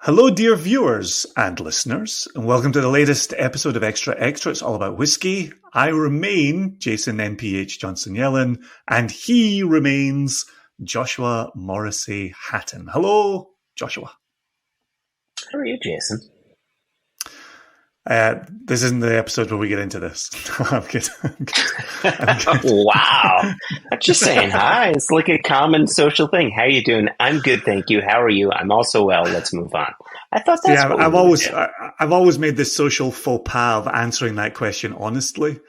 Hello, dear viewers and listeners, and welcome to the latest episode of Extra Extra. It's all about whiskey. I remain Jason MPH Johnson Yellen, and he remains Joshua Morrissey Hatton. Hello, Joshua. How are you, Jason? This isn't the episode where we get into this. I'm good. I'm good. Wow. I'm just saying hi. It's like a common social thing. How are you doing? I'm good, thank you. How are you? I'm also well. Let's move on. I thought that's what I've always made this social faux pas of answering that question honestly.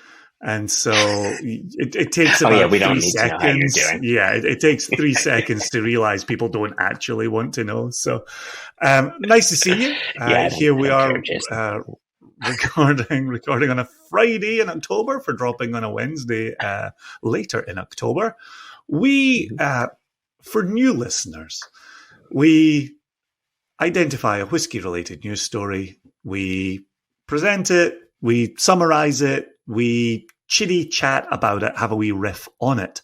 And so it takes about we don't 3 need seconds. to know how you're doing. Yeah, it takes 3 seconds to realize people don't actually want to know. So nice to see you. Here we are recording on a Friday in October for dropping on a Wednesday later in October. We, for new listeners, we identify a whiskey-related news story. We present it. We summarize it. We chitty-chat about it, have a wee riff on it.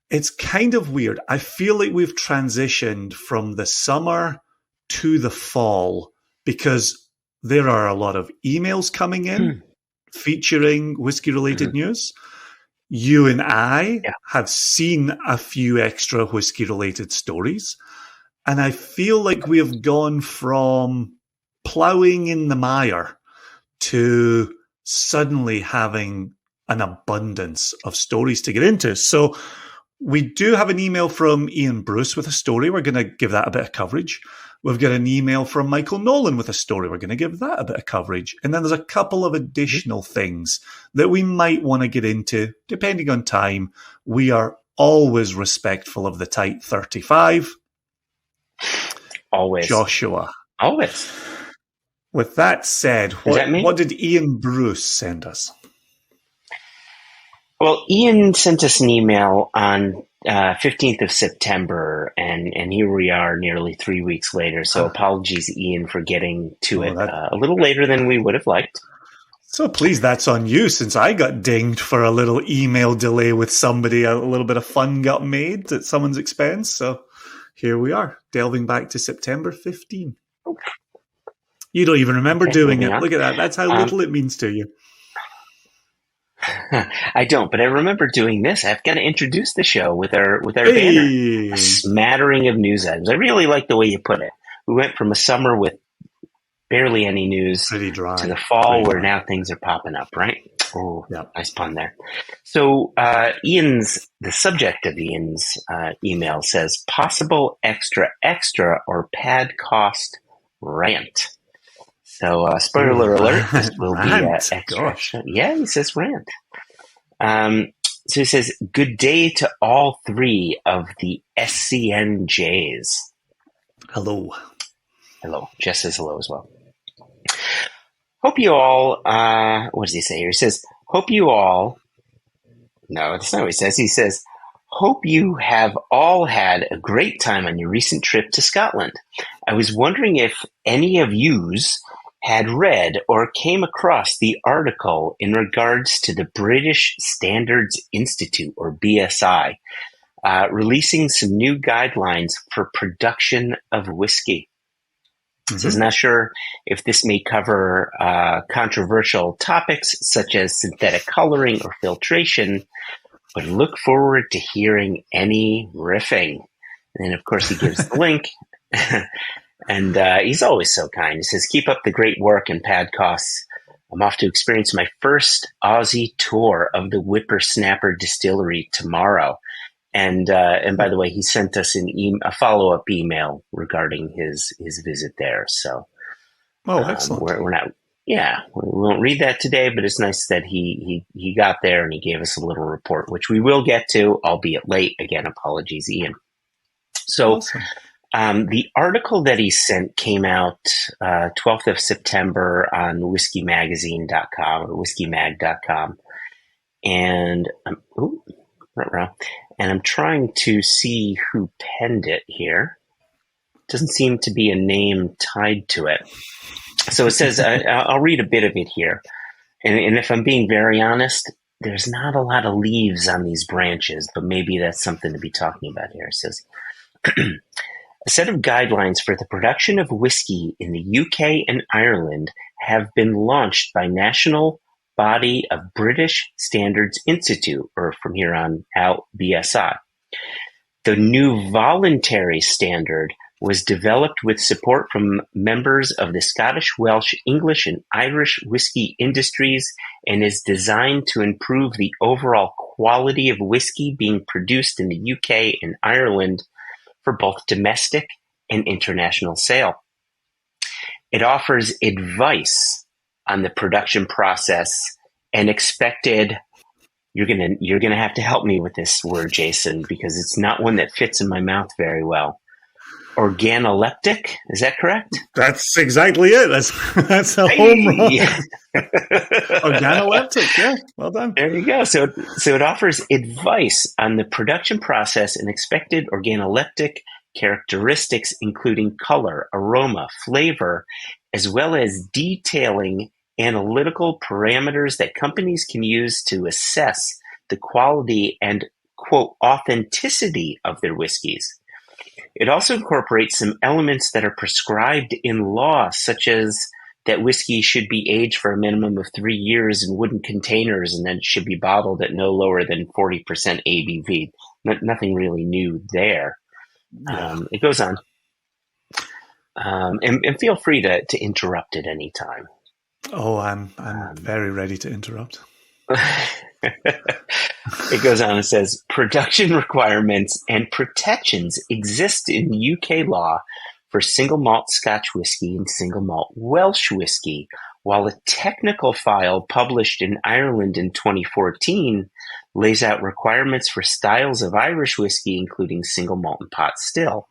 It's kind of weird. I feel like we've transitioned from the summer to the fall because there are a lot of emails coming in featuring whiskey-related news. You and I have seen a few extra whiskey-related stories. And I feel like we have gone from plowing in the mire to suddenly having an abundance of stories to get into. So we do have an email from Ian Bruce with a story. We're going to give that a bit of coverage. We've got an email from Michael Nolan with a story. We're going to give that a bit of coverage. And then there's a couple of additional things that we might want to get into, depending on time. We are always respectful of the tight 35. Always. Joshua. Always. With that said, what did Ian Bruce send us? Well, Ian sent us an email on 15th of September, and here we are nearly 3 weeks later. So apologies, Ian, for getting to it a little later than we would have liked. So please, that's on you, since I got dinged for a little email delay with somebody. A little bit of fun got made at someone's expense. So here we are, delving back to September 15. You don't even remember doing it. Look at that. That's how little it means to you. I don't, but I remember doing this. I've got to introduce the show with our banner, a smattering of news items. I really like the way you put it. We went from a summer with barely any news to the fall where now things are popping up, right? Oh, nice pun there. So the subject of Ian's email says, possible extra or padcost rant. So, spoiler alert, this will be extra. Yeah, he says rant. So he says, good day to all three of the SCNJs. Hello. Hello. Jess says hello as well. Hope you all, what does he say here? He says, hope you all, no, that's not what he says. He says, hope you have all had a great time on your recent trip to Scotland. I was wondering if any of yous had read or came across the article in regards to the British Standards Institute, or BSI, releasing some new guidelines for production of whiskey. Mm-hmm. So I'm not sure if this may cover controversial topics such as synthetic coloring or filtration, but look forward to hearing any riffing. And of course, he gives the link. And he's always so kind. He says, keep up the great work and padcosts. I'm off to experience my first Aussie tour of the Whippersnapper Distillery tomorrow. And by the way, he sent us a follow-up email regarding his visit there. So, excellent. We're not, we won't read that today, but it's nice that he got there and he gave us a little report, which we will get to, albeit late. Again, apologies, Ian. So, awesome. The article that he sent came out 12th of September on whiskeymagazine.com or whiskeymag.com. And I'm trying to see who penned it here. Doesn't seem to be a name tied to it. So it says, I'll read a bit of it here. And if I'm being very honest, there's not a lot of leaves on these branches, but maybe that's something to be talking about here. It says, A set of guidelines for the production of whiskey in the UK and Ireland have been launched by National Body of British Standards Institute, or from here on out, BSI. The new voluntary standard was developed with support from members of the Scottish, Welsh, English, and Irish whiskey industries and is designed to improve the overall quality of whiskey being produced in the UK and Ireland for both domestic and international sale. It offers advice on the production process and expected. You're gonna have to help me with this word, Jason, because it's not one that fits in my mouth very well. Organoleptic, is that correct? That's exactly it. That's a home run. Organoleptic, yeah. Well done. There you go. So it offers advice on the production process and expected organoleptic characteristics, including color, aroma, flavor, as well as detailing analytical parameters that companies can use to assess the quality and, quote, authenticity of their whiskeys. It also incorporates some elements that are prescribed in law, such as that whiskey should be aged for a minimum of 3 years in wooden containers and then it should be bottled at no lower than 40% ABV. Nothing really new there. It goes on. And feel free to interrupt at any time. Oh, I'm very ready to interrupt. It goes on and says, production requirements and protections exist in UK law for single malt Scotch whiskey and single malt Welsh whiskey, while a technical file published in Ireland in 2014 lays out requirements for styles of Irish whiskey, including single malt and pot still.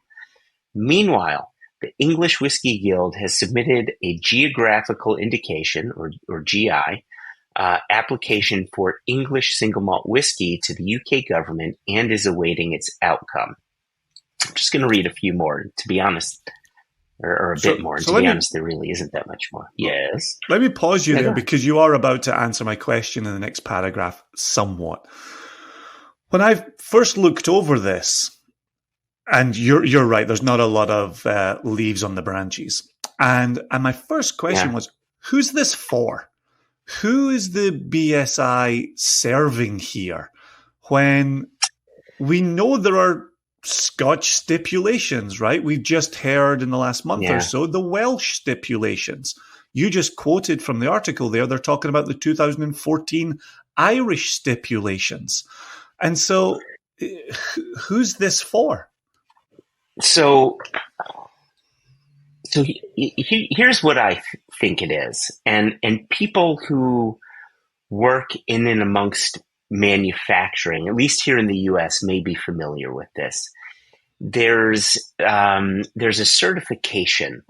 Meanwhile, the English Whiskey Guild has submitted a geographical indication, or GI, application for English single malt whiskey to the UK government and is awaiting its outcome. I'm just going to read a few more, to be honest, or a bit more. And to be honest, there really isn't that much more. Yes. Let me pause you there because you are about to answer my question in the next paragraph somewhat. When I first looked over this, and you're right, there's not a lot of leaves on the branches. And my first question was, who's this for? Who is the BSI serving here when we know there are Scotch stipulations, right? We've just heard in the last month or so the Welsh stipulations. You just quoted from the article there, they're talking about the 2014 Irish stipulations. And so who's this for? So here's what I think it is. And people who work in and amongst manufacturing, at least here in the US, may be familiar with this. There's a certification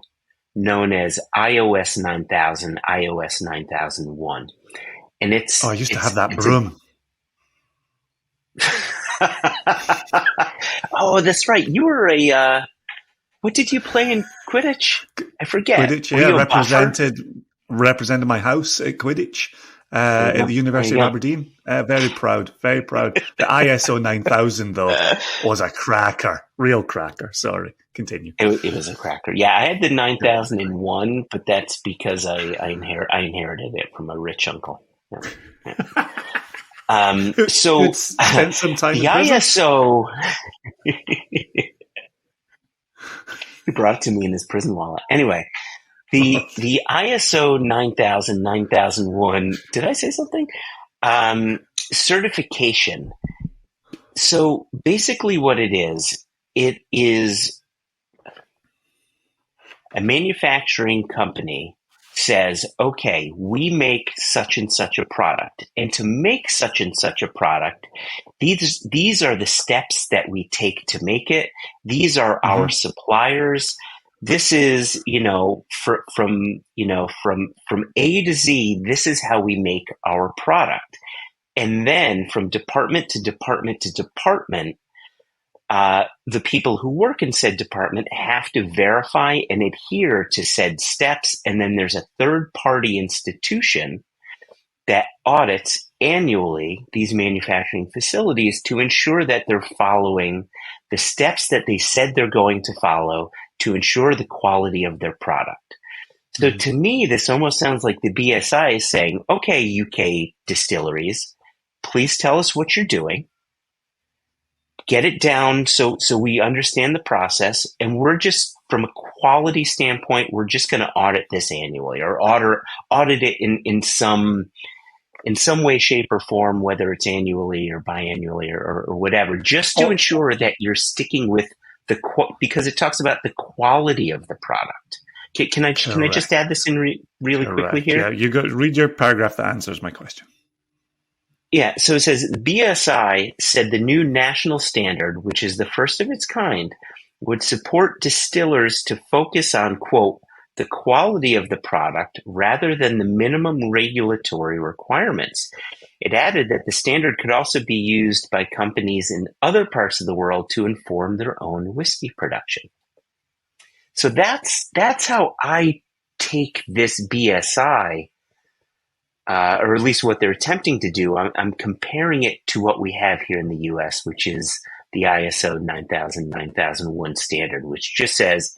known as iOS 9000, iOS 9001. And it's... Oh, I used to have that broom. Oh, that's right. You were a... what did you play in Quidditch? I forget. Quidditch, represented my house at Quidditch at the University of Aberdeen. Very proud, very proud. The ISO 9000, though, was a cracker. Real cracker. Sorry. Continue. It was a cracker. Yeah, I had the 9001, but that's because I inherited it from a rich uncle. So spent some time the ISO... He brought it to me in his prison wallet. Anyway, the ISO 9000, 9001, did I say something? Certification. So basically what it is a manufacturing company says, okay, we make such and such a product. And to make such and such a product, these are the steps that we take to make it. These are our suppliers. This is, from A to Z, this is how we make our product. And then from department to department to department, the people who work in said department have to verify and adhere to said steps. And then there's a third-party institution that audits annually these manufacturing facilities to ensure that they're following the steps that they said they're going to follow to ensure the quality of their product. So to me, this almost sounds like the BSI is saying, okay, UK distilleries, please tell us what you're doing. Get it down so we understand the process. And we're just, from a quality standpoint, we're just going to audit this annually, or audit it in some way, shape, or form, whether it's annually or biannually or whatever, just to ensure that you're sticking with because it talks about the quality of the product. Can I just add this in really quickly here? Yeah, you go read your paragraph that answers my question. Yeah, so it says BSI said the new national standard, which is the first of its kind, would support distillers to focus on, quote, the quality of the product rather than the minimum regulatory requirements. It added that the standard could also be used by companies in other parts of the world to inform their own whiskey production. So that's how I take this BSI, or at least what they're attempting to do. I'm comparing it to what we have here in the U.S., which is the ISO 9001 standard, which just says,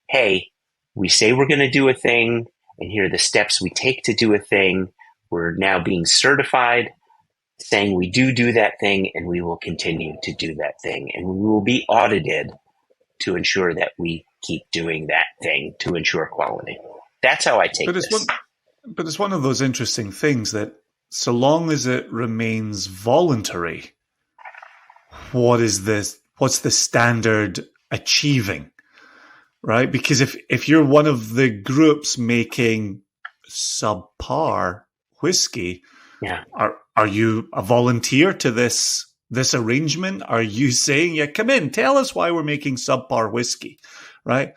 hey, we say we're going to do a thing, and here are the steps we take to do a thing. We're now being certified, saying we do that thing, and we will continue to do that thing. And we will be audited to ensure that we keep doing that thing to ensure quality. That's how I take this. But it's one of those interesting things that so long as it remains voluntary, what's the standard achieving? Right? Because if you're one of the groups making subpar whiskey, yeah, are you a volunteer to this arrangement? Are you saying, yeah, come in, tell us why we're making subpar whiskey, right?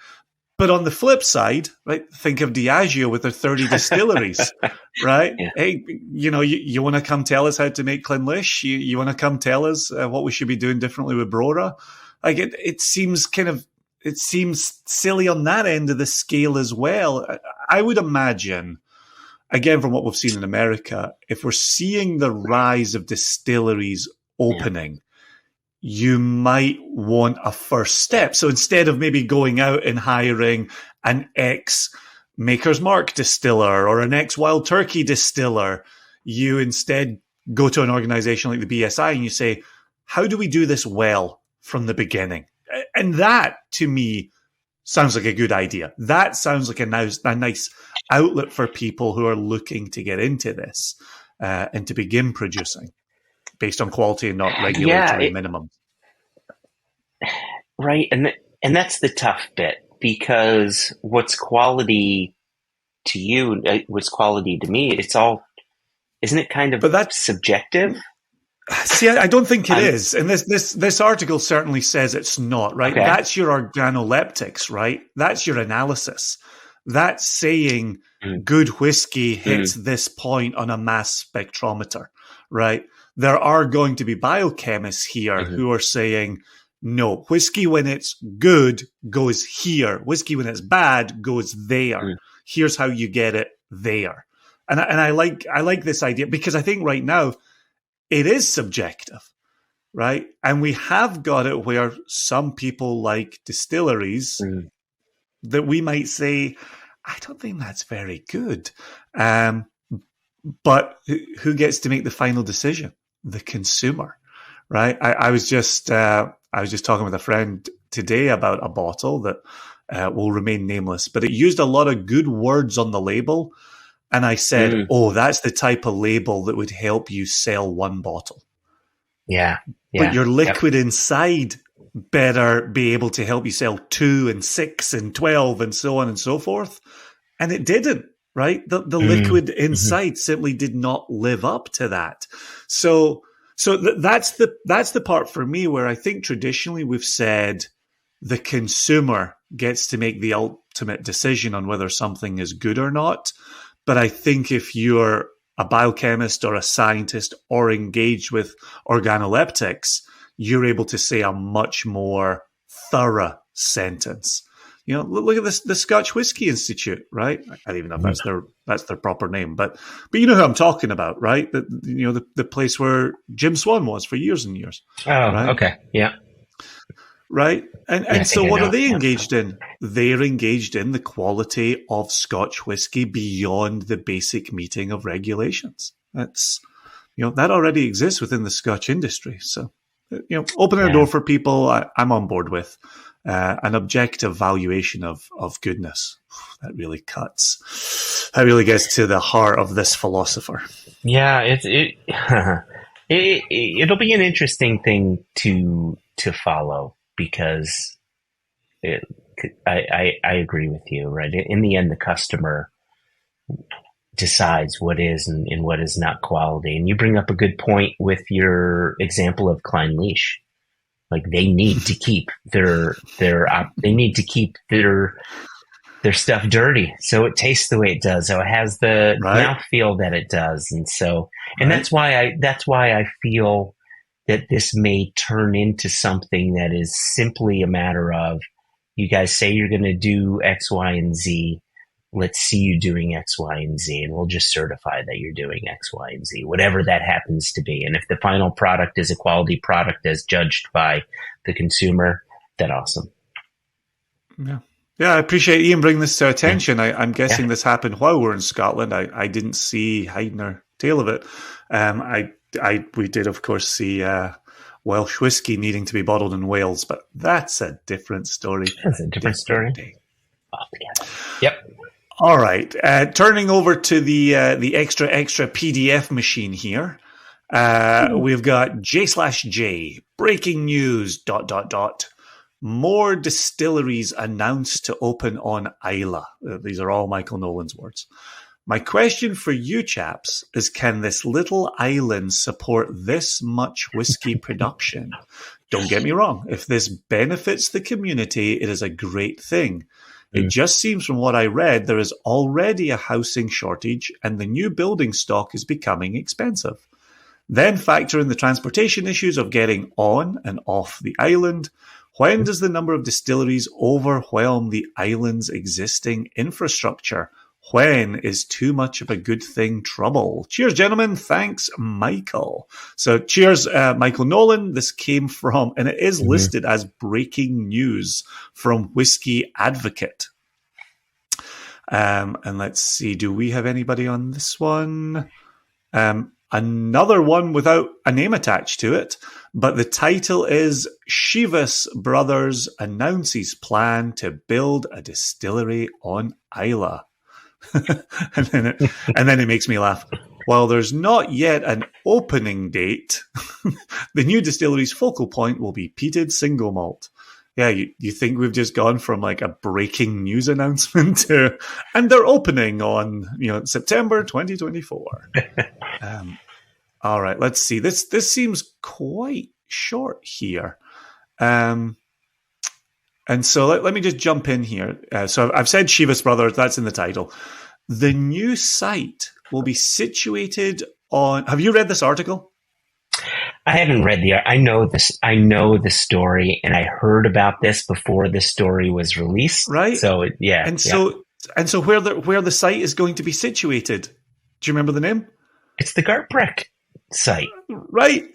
But on the flip side, right, think of Diageo with their 30 distilleries, right? Yeah. Hey, you want to come tell us how to make Clynlish? You want to come tell us what we should be doing differently with Brora? Like it seems silly on that end of the scale as well. I would imagine, again, from what we've seen in America, if we're seeing the rise of distilleries opening, you might want a first step. So instead of maybe going out and hiring an ex-Maker's Mark distiller or an ex-Wild Turkey distiller, you instead go to an organization like the BSI and you say, how do we do this well from the beginning? And that, to me, sounds like a good idea. That sounds like a nice outlet for people who are looking to get into this and to begin producing based on quality and not regulatory minimums. Right, and that's the tough bit, because what's quality to you, what's quality to me, isn't it kind of subjective? See, I don't think it is. And this article certainly says it's not, right? Okay. That's your organoleptics, right? That's your analysis. That's saying good whiskey hits this point on a mass spectrometer, right? There are going to be biochemists here who are saying, no, whiskey when it's good goes here. Whiskey when it's bad goes there. Here's how you get it there. And I like this idea, because I think right now, it is subjective, right? And we have got it where some people like distilleries that we might say, I don't think that's very good. But who gets to make the final decision? The consumer, right? I was just talking with a friend today about a bottle that will remain nameless, but it used a lot of good words on the label. And I said, oh, that's the type of label that would help you sell one bottle. Yeah. But your liquid inside better be able to help you sell 2 and 6 and 12 and so on and so forth. And it didn't, right? The liquid inside simply did not live up to that. So that's the part for me where I think traditionally we've said the consumer gets to make the ultimate decision on whether something is good or not. But I think if you're a biochemist or a scientist or engaged with organoleptics, you're able to say a much more thorough sentence. Look at this, the Scotch Whisky Institute, right? I don't even know if that's their proper name, but you know who I'm talking about, right? The place where Jim Swan was for years and years. Oh, right? Okay, yeah. right? And so what are they Yeah. engaged in? They're engaged in the quality of Scotch whiskey beyond the basic meeting of regulations. That's, that already exists within the Scotch industry. So, opening a door for people, I'm on board with. An objective valuation of goodness. That really cuts. That really gets to the heart of this philosopher. Yeah, it'll be an interesting thing to follow, because I agree with you, right? In the end, the customer decides what is and what is not quality. And you bring up a good point with your example of Klein Leash. Like, they need to keep their stuff dirty, so it tastes the way it does, so it has the mouthfeel that it does, and so, and that's why I feel that this may turn into something that is simply a matter of, you guys say you're going to do X, Y, and Z. Let's see you doing X, Y, and Z, and we'll just certify that you're doing X, Y, and Z, whatever that happens to be. And if the final product is a quality product as judged by the consumer, then awesome. Yeah. Yeah, I appreciate Ian bringing this to attention. I'm guessing this happened while we're in Scotland. I didn't see hiding or tail of it. We did, of course, see Welsh whiskey needing to be bottled in Wales, but that's a different story. That's a different story. Yep. All right. Turning over to the extra PDF machine here. We've got J/J breaking news ... More distilleries announced to open on Islay. These are all Michael Nolan's words. My question for you chaps is, can this little island support this much whiskey production? Don't get me wrong. If this benefits the community, it is a great thing. It just seems from what I read, there is already a housing shortage and the new building stock is becoming expensive. Then factor in the transportation issues of getting on and off the island. When does the number of distilleries overwhelm the island's existing infrastructure? When is too much of a good thing trouble? Cheers, gentlemen. Thanks, Michael. So cheers, Michael Nolan. This came from, and it is listed as breaking news from Whiskey Advocate. And let's see, do we have anybody on this one? Another one without a name attached to it, but the title is Chivas Brothers Announces Plan to Build a Distillery on Islay. and then it makes me laugh. While there's not yet an opening date, the new distillery's focal point will be peated single malt. Yeah, you think we've just gone from like a breaking news announcement to, and they're opening on September 2024. All right, let's see. This seems quite short here. And so let me just jump in here. So I've said Chivas Brothers, that's in the title. The new site will be situated on... Have you read this article? I haven't read I know the story, and I heard about this before the story was released. Right. So yeah. And so where the site is going to be situated? Do you remember the name? It's the Gartbreck site. Right.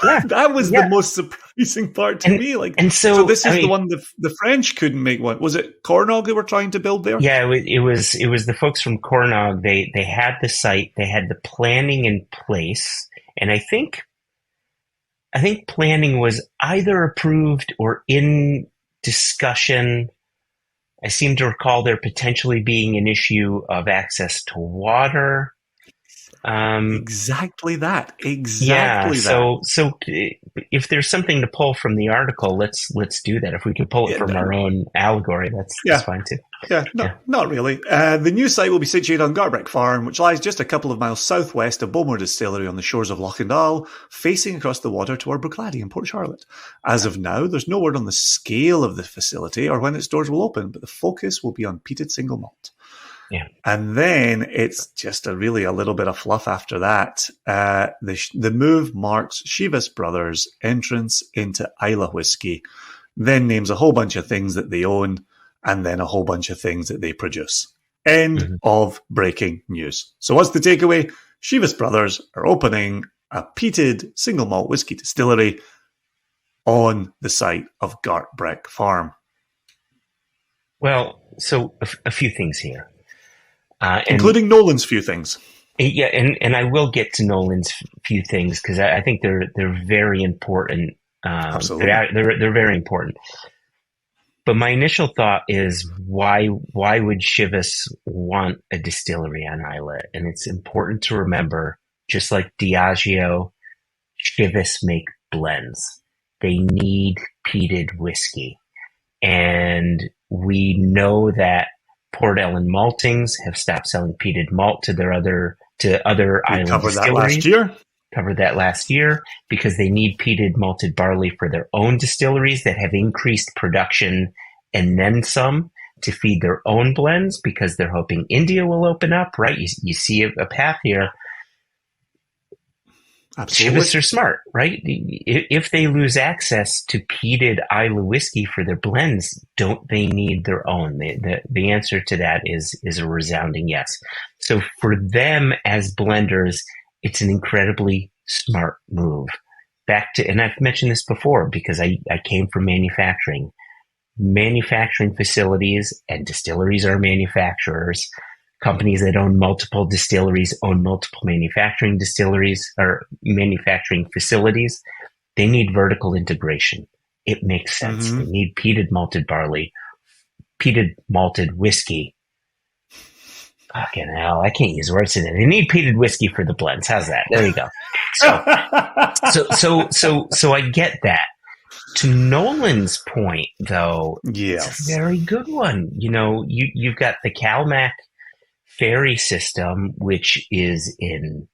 Yeah. That was the most surprising part to me. So this is the one the French couldn't make one. Was it Cornog they were trying to build there? Yeah, it was the folks from Cornog. They had the site, they had the planning in place, and I think planning was either approved or in discussion. I seem to recall there potentially being an issue of access to water. Exactly that. So if there's something to pull from the article, let's do that. If we could pull it from our own allegory, that's fine too. Not really. The new site will be situated on Gartbreck Farm, which lies just a couple of miles southwest of Bowmore Distillery on the shores of Lochendal, facing across the water toward Bruichladdich in Port Charlotte. As of now, there's no word on the scale of the facility or when its doors will open, but the focus will be on peated single malt. Yeah. And then it's just a little bit of fluff after that. The move marks Chivas Brothers' entrance into Islay whiskey, then names a whole bunch of things that they own, and then a whole bunch of things that they produce. End of breaking news. So what's the takeaway? Chivas Brothers are opening a peated single malt whiskey distillery on the site of Gartbreck Farm? Well, so a few things here. Including Nolan's few things. Yeah, and I will get to Nolan's few things because I think they're very important. Absolutely. They're very important. But my initial thought is why would Chivas want a distillery on Isla? And it's important to remember, just like Diageo, Chivas make blends. They need peated whiskey. And we know that Port Ellen Maltings have stopped selling peated malt to other island distilleries. Covered that last year because they need peated malted barley for their own distilleries that have increased production and then some to feed their own blends because they're hoping India will open up, right? You see a path here. Absolutely. Chivas are smart, right? If they lose access to peated Isla whiskey for their blends, don't they need their own? The answer to that is a resounding yes. So for them as blenders, it's an incredibly smart move. And I've mentioned this before because I came from manufacturing. Manufacturing facilities and distilleries are manufacturers. Companies that own multiple distilleries own multiple manufacturing distilleries or manufacturing facilities. They need vertical integration. It makes sense. They need peated malted barley, peated malted whiskey. Fucking hell, I can't use words today. They need peated whiskey for the blends. How's that? There you go. So I get that. To Nolan's point, though, yes, it's a very good one. You know, you've got the CalMac ferry system, which is in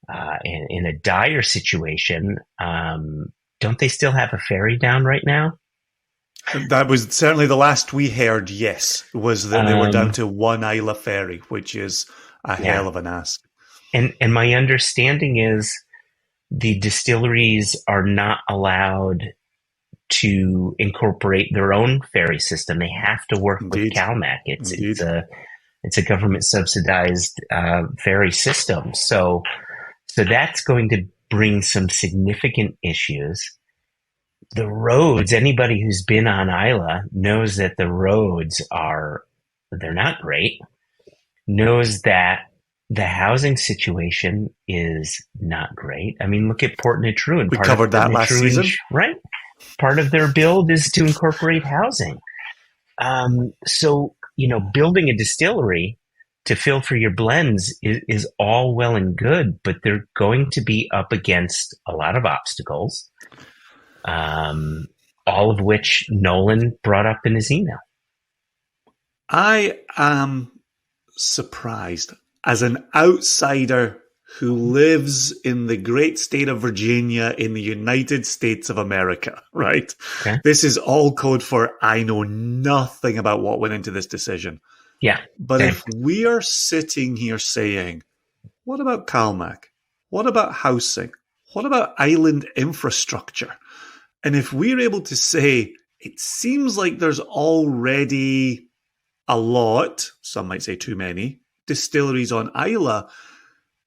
a dire situation. Don't they still have a ferry down right now? That was certainly the last we heard, yes, was that they were down to one Isla ferry, which is a hell of an ask. And my understanding is the distilleries are not allowed to incorporate their own ferry system. They have to work with CalMac. It's a government subsidized ferry system. So that's going to bring some significant issues. The roads, anybody who's been on Isla knows that the roads they're not great, knows that the housing situation is not great. I mean, look at Port Natruan. We covered that last season. Right. Part of their build is to incorporate housing. So, building a distillery to fill for your blends is all well and good, but they're going to be up against a lot of obstacles, all of which Nolan brought up in his email. I am surprised as an outsider who lives in the great state of Virginia in the United States of America, right? Okay. This is all code for I know nothing about what went into this decision. Yeah. But if we are sitting here saying, what about CalMac? What about housing? What about island infrastructure? And if we're able to say, it seems like there's already a lot, some might say too many, distilleries on Isla.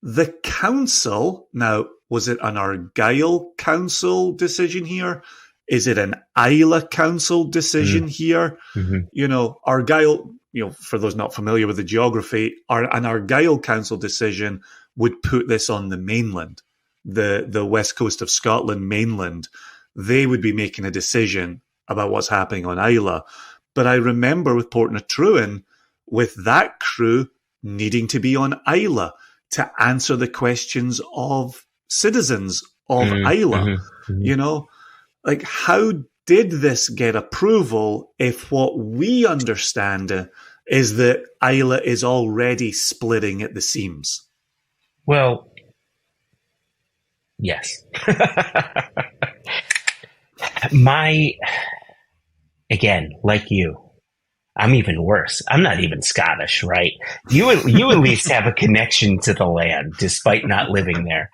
The council, now, was it an Argyll council decision here? Is it an Isla council decision here? Mm-hmm. Argyll, for those not familiar with the geography, an Argyll council decision would put this on the mainland, the west coast of Scotland mainland. They would be making a decision about what's happening on Isla. But I remember with Port Natruan, with that crew needing to be on Isla to answer the questions of citizens of Isla. How did this get approval if what we understand is that Isla is already splitting at the seams? Well, yes. Again, like you, I'm even worse. I'm not even Scottish, right? You at least have a connection to the land, despite not living there.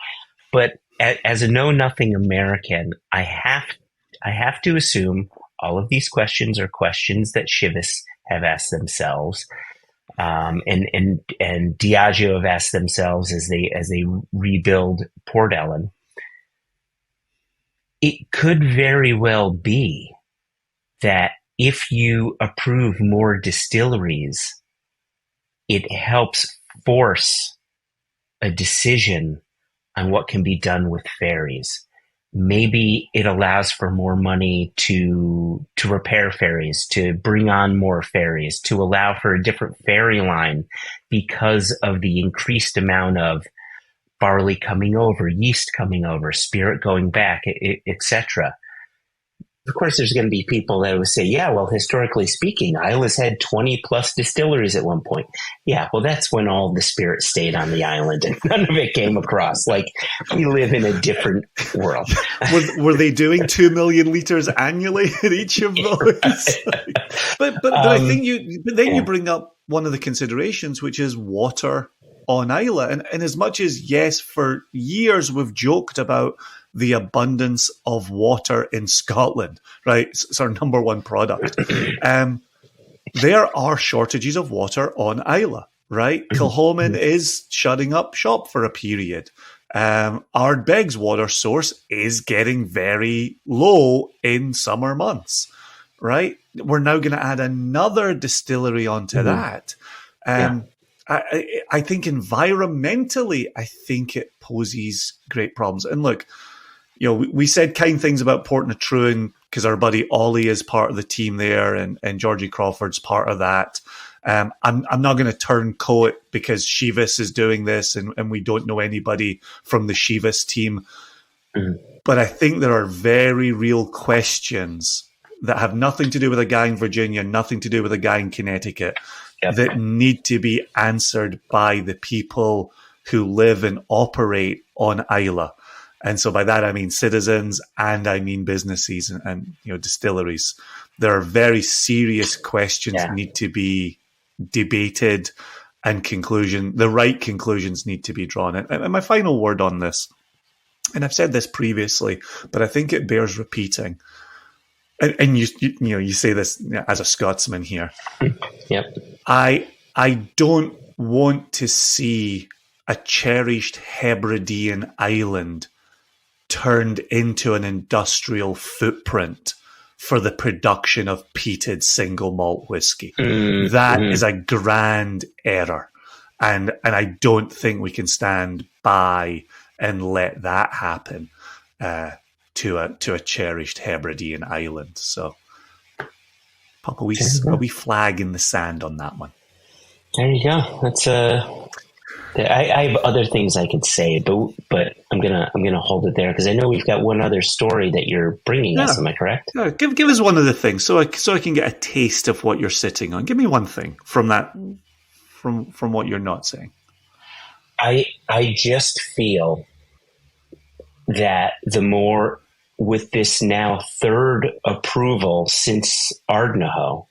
But as a know-nothing American, I have to assume all of these questions are questions that Chivas have asked themselves, and Diageo have asked themselves as they rebuild Port Ellen. it could very well be that if you approve more distilleries, it helps force a decision on what can be done with ferries. Maybe it allows for more money to repair ferries, to bring on more ferries, to allow for a different ferry line because of the increased amount of barley coming over, yeast coming over, spirit going back, etc. Of course, there's going to be people that would say, yeah, well, historically speaking, Isla's had 20 plus distilleries at one point. Yeah, well, that's when all the spirit stayed on the island and none of it came across. Like, we live in a different world. Were they doing 2 million liters annually in each of those? but I think you bring up one of the considerations, which is water on Isla. And as much as, yes, for years we've joked about the abundance of water in Scotland, right? It's our number one product. There are shortages of water on Isla, right? Kilchoman is shutting up shop for a period. Ardbegg's water source is getting very low in summer months, right? We're now going to add another distillery onto that. I think environmentally, I think it poses great problems. And look, we said kind things about Portnatruen because our buddy Ollie is part of the team there, and Georgie Crawford's part of that. I'm not going to turn coat because Chivas is doing this, and we don't know anybody from the Chivas team. But I think there are very real questions that have nothing to do with a guy in Virginia, nothing to do with a guy in Connecticut, that need to be answered by the people who live and operate on Isla. And so by that, I mean citizens and I mean businesses and distilleries. There are very serious questions that need to be debated, and the right conclusions need to be drawn. And my final word on this, and I've said this previously, but I think it bears repeating. And you say this as a Scotsman here. Yep. I don't want to see a cherished Hebridean island turned into an industrial footprint for the production of peated single malt whiskey. That is a grand error. And I don't think we can stand by and let that happen to a cherished Hebridean island. So pop a wee flag in the sand on that one. There you go. That's I have other things I could say, but I'm gonna hold it there because I know we've got one other story that you're bringing us. Am I correct? Yeah, give us one of the things so I can get a taste of what you're sitting on. Give me one thing from that, from what you're not saying. I just feel that the more with this now third approval since Ardnahoe,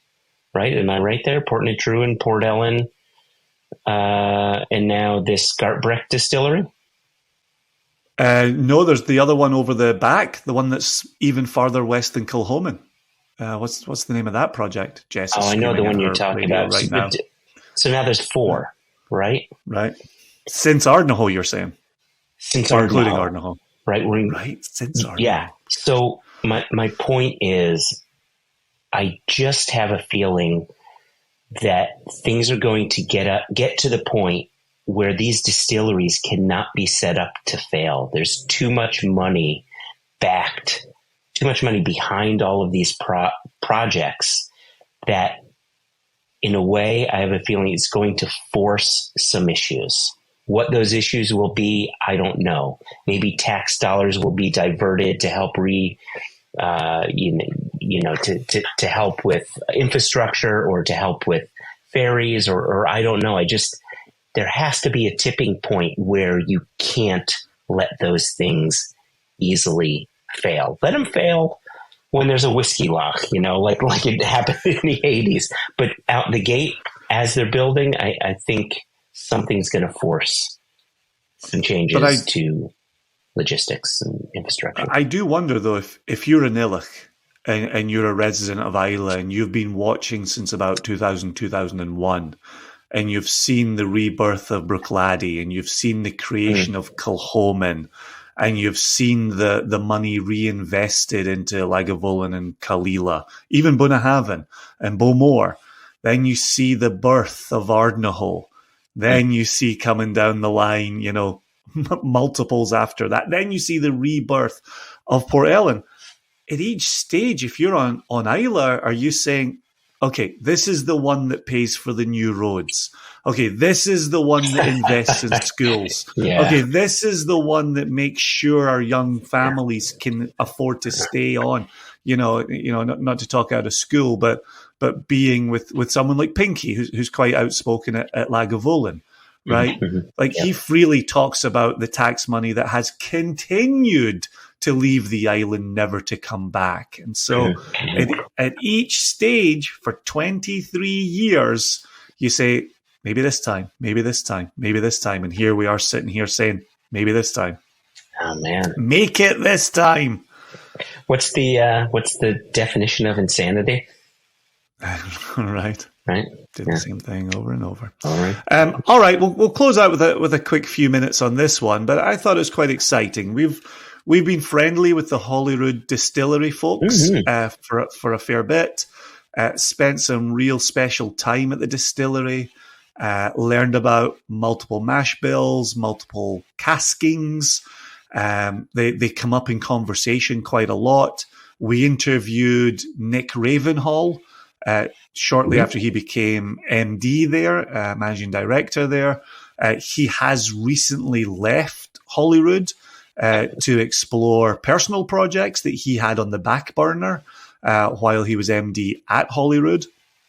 right? Am I right there? Portnatruen, Port Ellen. And now this Gartbrecht distillery? No, there's the other one over the back, the one that's even farther west than Kilchoman. What's the name of that project, Jess? I know the one you're talking about right now. So now there's four, right? Right. Since Ardnahoe, you're saying? Since Ardnahoe. Including Ardnahoe. Right. Right, since Ardnahoe. Yeah. So my point is, I just have a feeling that things are going to get to the point where these distilleries cannot be set up to fail. There's too much money behind all of these projects that, in a way, I have a feeling it's going to force some issues. What those issues will be, I don't know. Maybe tax dollars will be diverted to help to help with infrastructure or to help with ferries or I don't know. There has to be a tipping point where you can't let those things easily fail. Let them fail when there's a whiskey lock, like it happened in the 80s. But out the gate, as they're building, I think something's going to force some changes to logistics and infrastructure. I do wonder, though, if you're in Illich and you're a resident of Islay and you've been watching since about 2000, 2001, and you've seen the rebirth of Bruichladdich and you've seen the creation of Kilchoman and you've seen the money reinvested into Lagavulin and Kalila, even Bunnahabhain and Bowmore. Then you see the birth of Ardnahoe. Then you see coming down the line, multiples after that. Then you see the rebirth of Port Ellen. At each stage, if you're on Isla, are you saying, okay, this is the one that pays for the new roads. Okay, this is the one that invests in schools. Yeah. Okay, this is the one that makes sure our young families can afford to stay on. Not to talk out of school, but being with someone like Pinky, who's quite outspoken at Lagavulin, right? Mm-hmm. He freely talks about the tax money that has continued to leave the island, never to come back. And so at each stage for 23 years, you say, maybe this time, maybe this time, maybe this time. And here we are sitting here saying, maybe this time. Oh, man. Make it this time. What's the definition of insanity? Right. Did the same thing over and over. All right. All right. We'll close out with a quick few minutes on this one, but I thought it was quite exciting. We've been friendly with the Holyrood distillery folks for a fair bit. Spent some real special time at the distillery. Learned about multiple mash bills, multiple caskings. They come up in conversation quite a lot. We interviewed Nick Ravenhall shortly after he became MD there, managing director there. He has recently left Holyrood to explore personal projects that he had on the back burner while he was MD at Holyrood.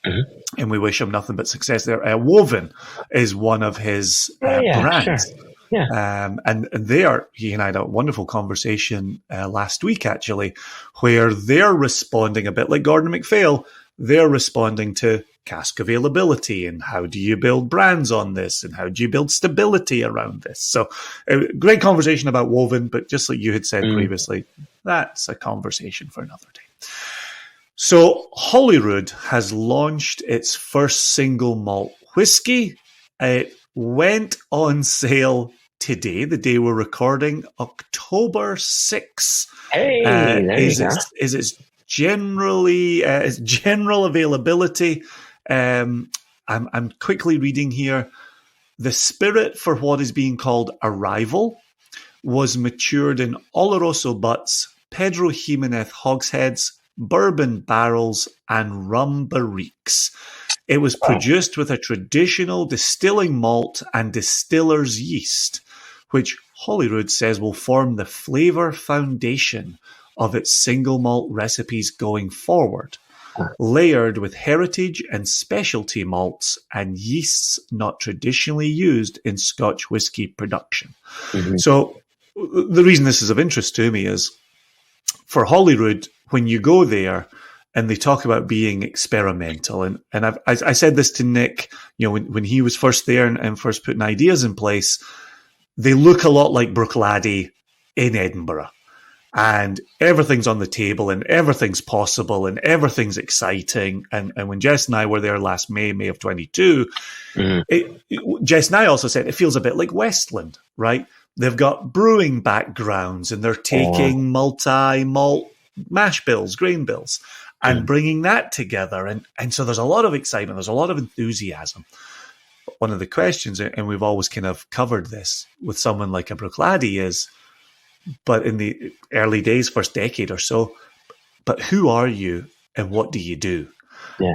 Mm-hmm. And we wish him nothing but success there. Woven is one of his brands. Sure. Yeah. And he and I had a wonderful conversation last week, actually, where they're responding a bit like Gordon MacPhail. They're responding to cask availability and how do you build brands on this and how do you build stability around this. So great conversation about Woven, but just like you had said previously, that's a conversation for another day. So Holyrood has launched its first single malt whiskey. It went on sale today, the day we're recording, October 6th. Hey, there you go. Is its general availability. I'm quickly reading here. The spirit for what is being called Arrival was matured in Oloroso butts, Pedro Jimenez hogsheads, bourbon barrels, and rum barriques. It was produced with a traditional distilling malt and distiller's yeast, which Holyrood says will form the flavour foundation of its single malt recipes going forward, layered with heritage and specialty malts and yeasts not traditionally used in Scotch whisky production. Mm-hmm. So the reason this is of interest to me is for Holyrood, when you go there and they talk about being experimental, and I said this to Nick, when he was first there and first putting ideas in place, they look a lot like Bruichladdich in Edinburgh. And everything's on the table and everything's possible and everything's exciting. And when Jess and I were there last May of 22, Jess and I also said it feels a bit like Westland, right? They've got brewing backgrounds and they're taking multi-malt mash bills, grain bills, and bringing that together. And so there's a lot of excitement. There's a lot of enthusiasm. But one of the questions, and we've always kind of covered this with someone like a Bruichladdich is, but in the early days, first decade or so, but who are you and what do you do? Yeah.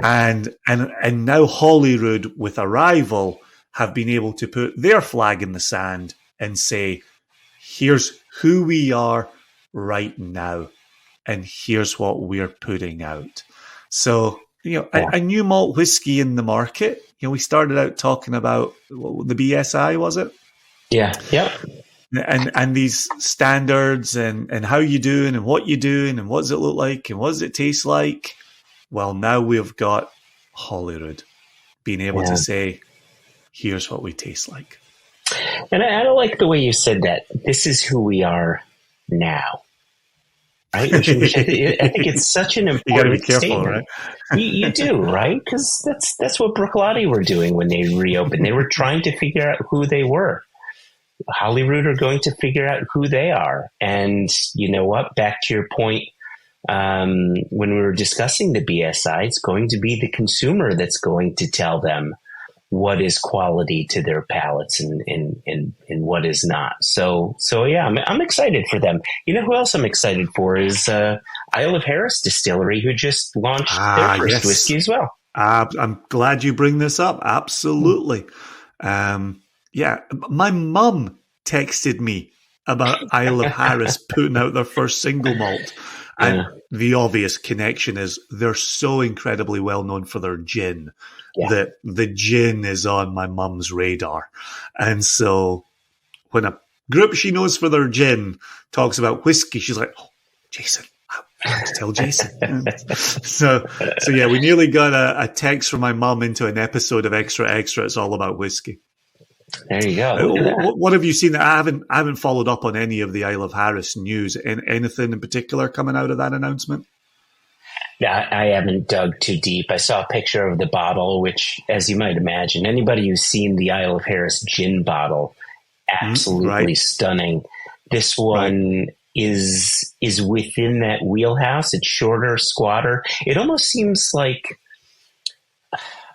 And now Holyrood with Arrival have been able to put their flag in the sand and say, here's who we are right now, and here's what we're putting out. So, a new malt whiskey in the market. We started out talking about the BSI, was it? Yeah. Yep. And these standards and how you doing and what you doing and what does it look like and what does it taste like? Well, now we've got Holyrood being able to say, here's what we taste like. And I like the way you said that. This is who we are now. Right? Which I think it's such an important you gotta be careful, statement. Right? you do, right? Because that's what Bruichladdich were doing when they reopened. They were trying to figure out who they were. Holyrood are going to figure out who they are. And you know what? Back to your point, when we were discussing the BSI, it's going to be the consumer that's going to tell them what is quality to their palates and what is not. So yeah, I'm excited for them. You know who else I'm excited for is Isle of Harris Distillery, who just launched their first whiskey as well. I'm glad you bring this up. Absolutely. Yeah, my mum texted me about Isle of Harris putting out their first single malt. And the obvious connection is they're so incredibly well known for their gin that the gin is on my mum's radar. And so when a group she knows for their gin talks about whiskey, she's like, oh, Jason, I have to tell Jason. so yeah, we nearly got a text from my mum into an episode of Extra Extra. It's all about whiskey. There you go. What have you seen? I haven't followed up on any of the Isle of Harris news. Anything in particular coming out of that announcement? Yeah, I haven't dug too deep. I saw a picture of the bottle, which, as you might imagine, anybody who's seen the Isle of Harris gin bottle, absolutely stunning. This one is within that wheelhouse. It's shorter, squatter. It almost seems like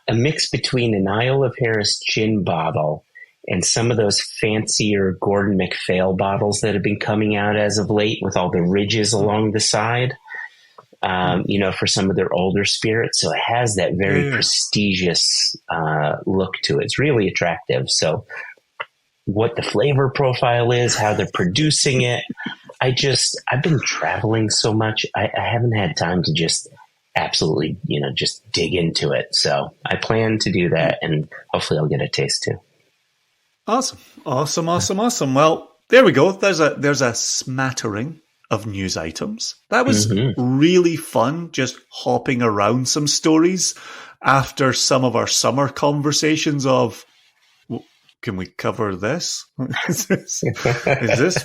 a mix between an Isle of Harris gin bottle and some of those fancier Gordon MacPhail bottles that have been coming out as of late with all the ridges along the side, for some of their older spirits. So it has that very prestigious look to it. It's really attractive. So what the flavor profile is, how they're producing it, I've been traveling so much. I haven't had time to just absolutely, just dig into it. So I plan to do that, and hopefully I'll get a taste too. Awesome. Well, there we go. There's a smattering of news items. That was really fun, just hopping around some stories after some of our summer conversations of, can we cover this? Is this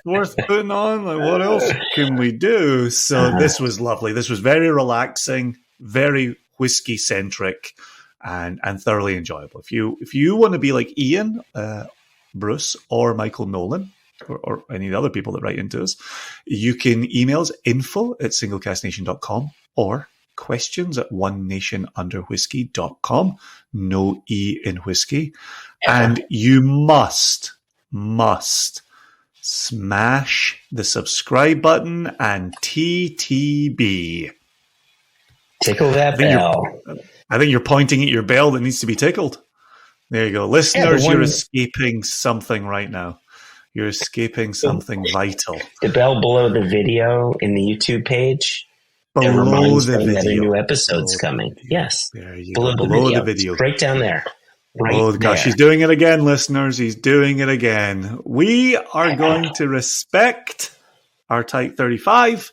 worth putting on? Like, what else can we do? So this was lovely. This was very relaxing, very whiskey centric, and thoroughly enjoyable. If you want to be like Ian, Bruce, or Michael Nolan, or any of the other people that write into us, you can email us info@singlecastnation.com or questions@onenationunderwhiskey.com. No E in whiskey. And you must smash the subscribe button and TTB. Tickle that bell. I think you're pointing at your bell that needs to be tickled. There you go. Listeners, you're escaping something right now. You're escaping something vital. The bell below the video in the YouTube page. Below the video. That a new episode's coming. Yes. There you go. Below the video. Right down there. Oh, gosh. He's doing it again, listeners. He's doing it again. We are going to respect our Type 35.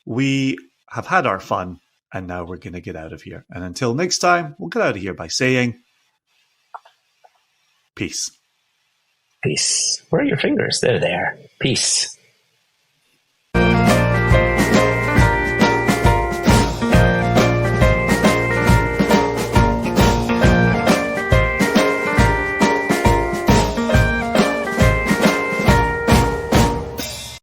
We have had our fun, and now we're going to get out of here. And until next time, we'll get out of here by saying peace. Peace. Where are your fingers? They're there. Peace.